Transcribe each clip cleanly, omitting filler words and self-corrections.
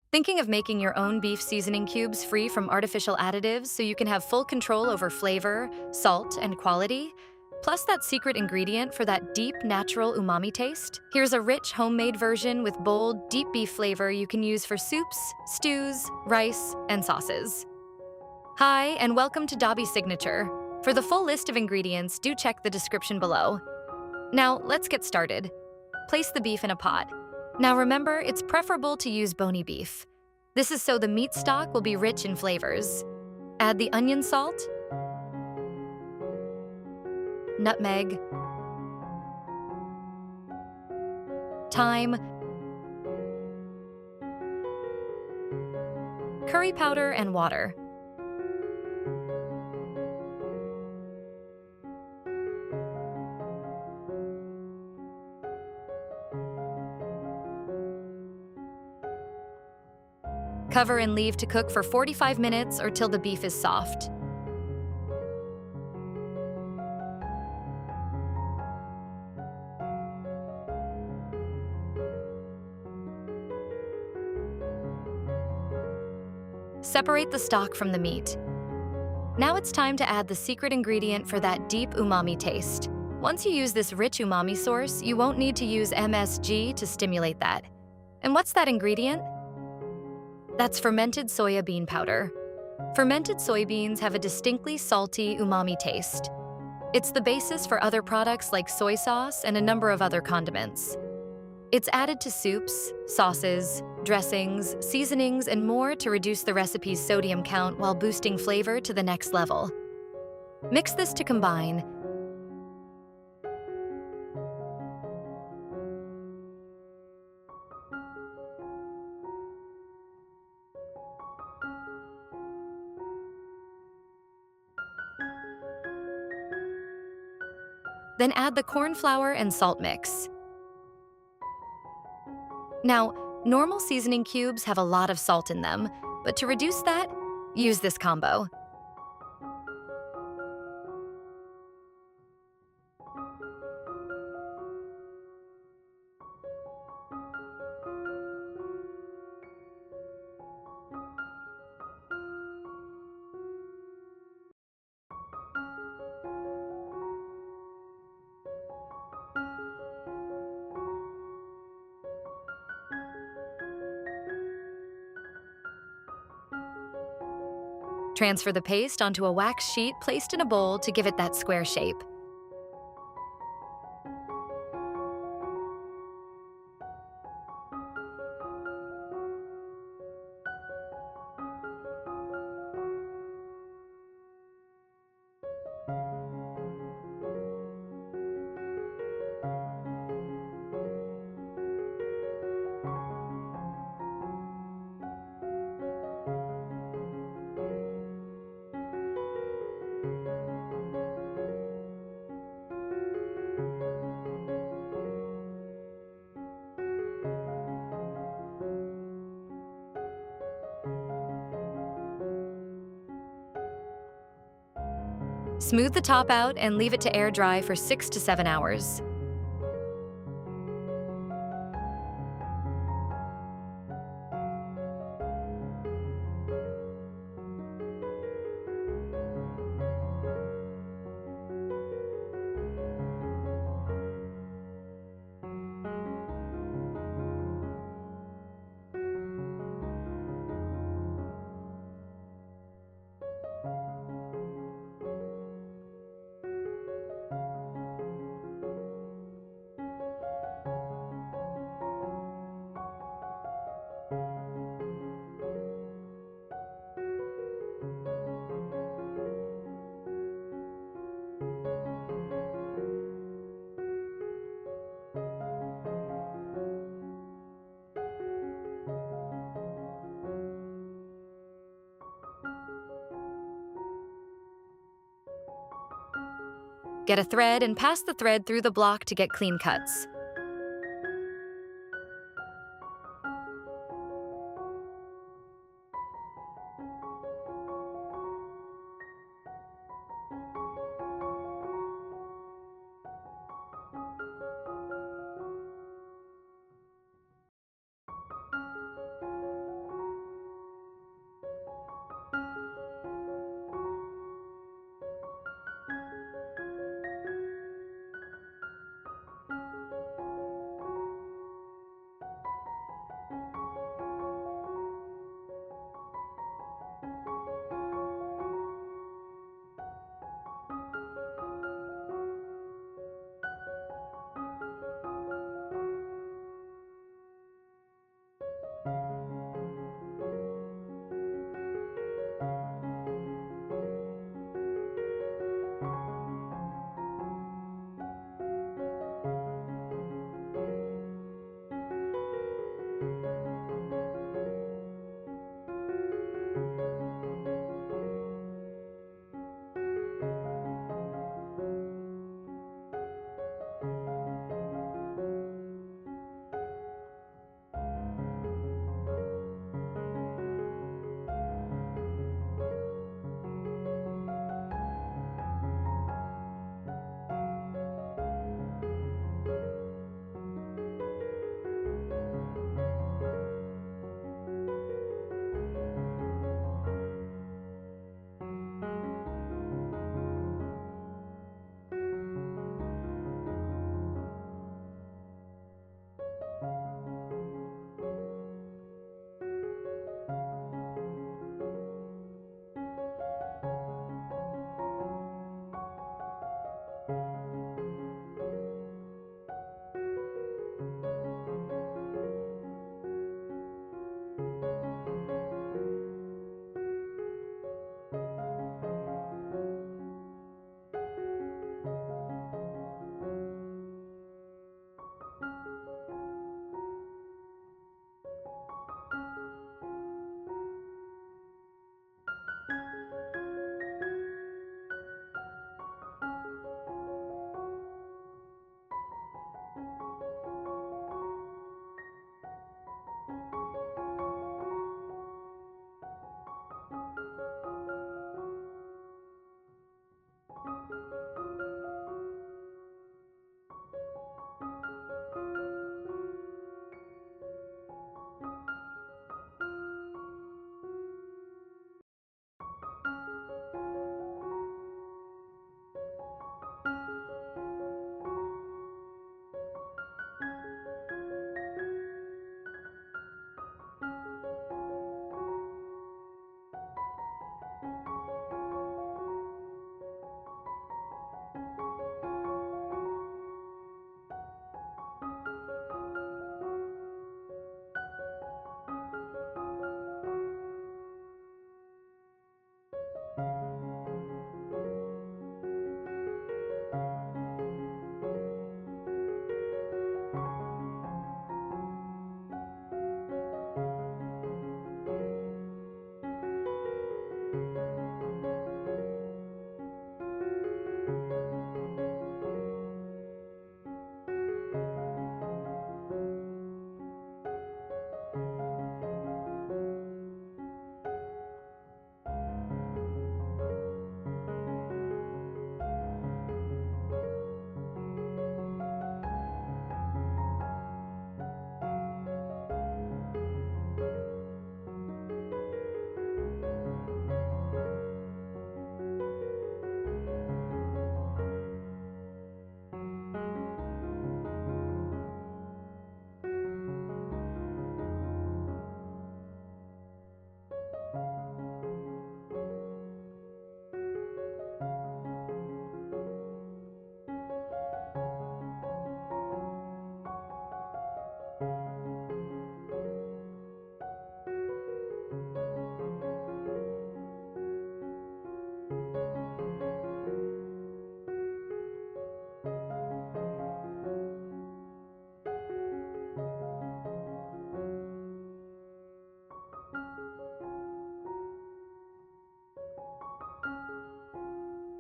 Thinking of making your own beef seasoning cubes free from artificial additives so you can have full control over flavor, salt, and quality? Plus that secret ingredient for that deep, natural umami taste? Here's a rich, homemade version with bold, deep beef flavor you can use for soups, stews, rice, and sauces. Hi, and welcome to Dobby Signature. For the full list of ingredients, do check the description below. Now, let's get started. Place the beef in a pot. Now remember, it's preferable to use bony beef. This is so the meat stock will be rich in flavors. Add the onion salt, nutmeg, thyme, curry powder, and water. Cover and leave to cook for 45 minutes or till the beef is soft. Separate the stock from the meat. Now it's time to add the secret ingredient for that deep umami taste. Once you use this rich umami source, you won't need to use MSG to stimulate that. And what's that ingredient? That's fermented soya bean powder. Fermented soybeans have a distinctly salty umami taste. It's the basis for other products like soy sauce and a number of other condiments. It's added to soups, sauces, dressings, seasonings, and more to reduce the recipe's sodium count while boosting flavor to the next level. Mix this to combine. Then add the corn flour and salt mix. Now, normal seasoning cubes have a lot of salt in them, but to reduce that, use this combo. Transfer the paste onto a wax sheet placed in a bowl to give it that square shape. Smooth the top out and leave it to air dry for 6 to 7 hours. Get a thread and pass the thread through the block to get clean cuts.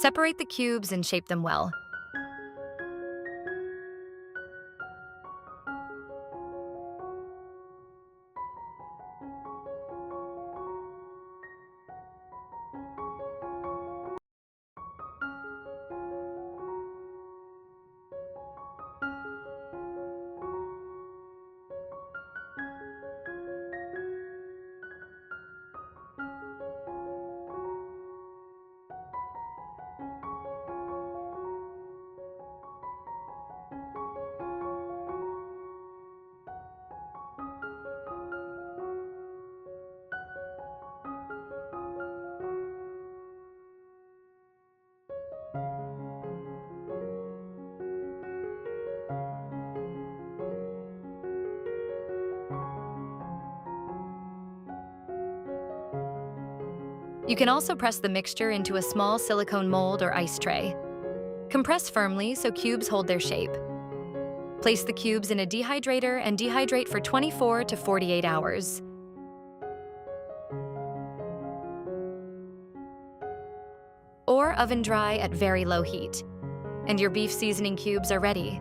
Separate the cubes and shape them well. You can also press the mixture into a small silicone mold or ice tray. Compress firmly so cubes hold their shape. Place the cubes in a dehydrator and dehydrate for 24 to 48 hours. Or oven dry at very low heat. And your beef seasoning cubes are ready.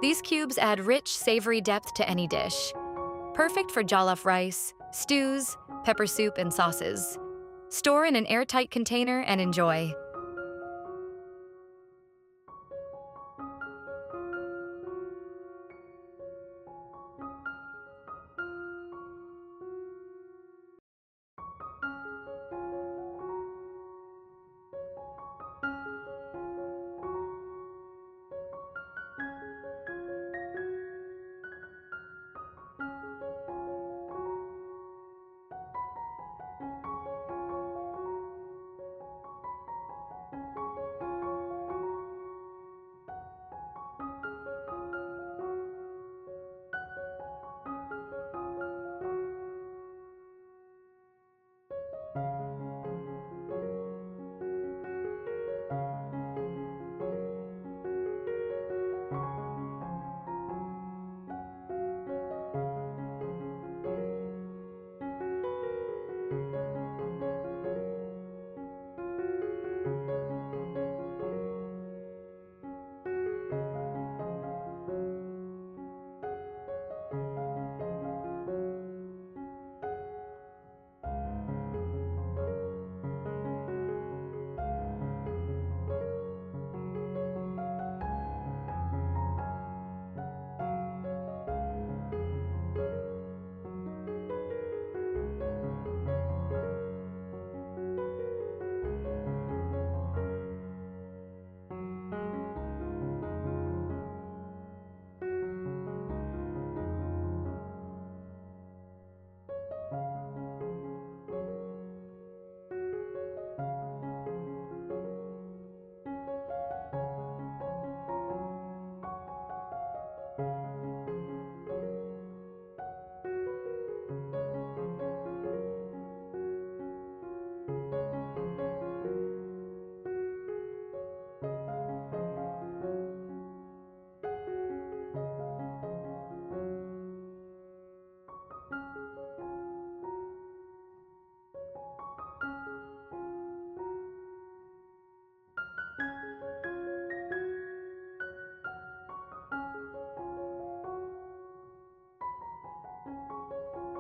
These cubes add rich, savory depth to any dish. Perfect for jollof rice, stews, pepper soup, and sauces. Store in an airtight container and enjoy.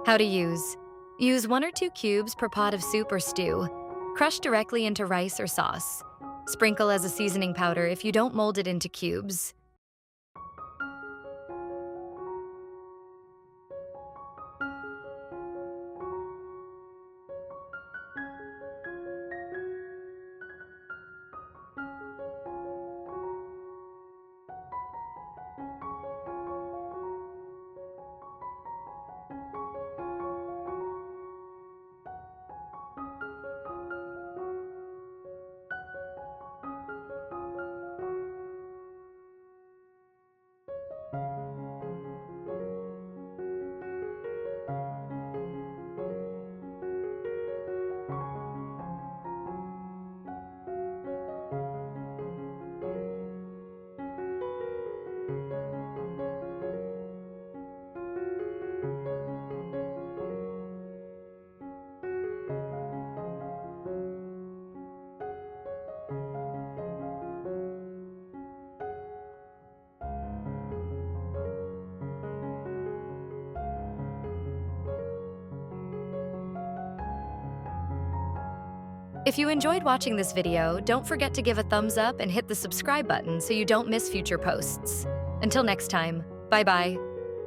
How to use. Use 1 or 2 cubes per pot of soup or stew. Crush directly into rice or sauce. Sprinkle as a seasoning powder if you don't mold it into cubes. If you enjoyed watching this video, don't forget to give a thumbs up and hit the subscribe button so you don't miss future posts. Until next time, bye-bye.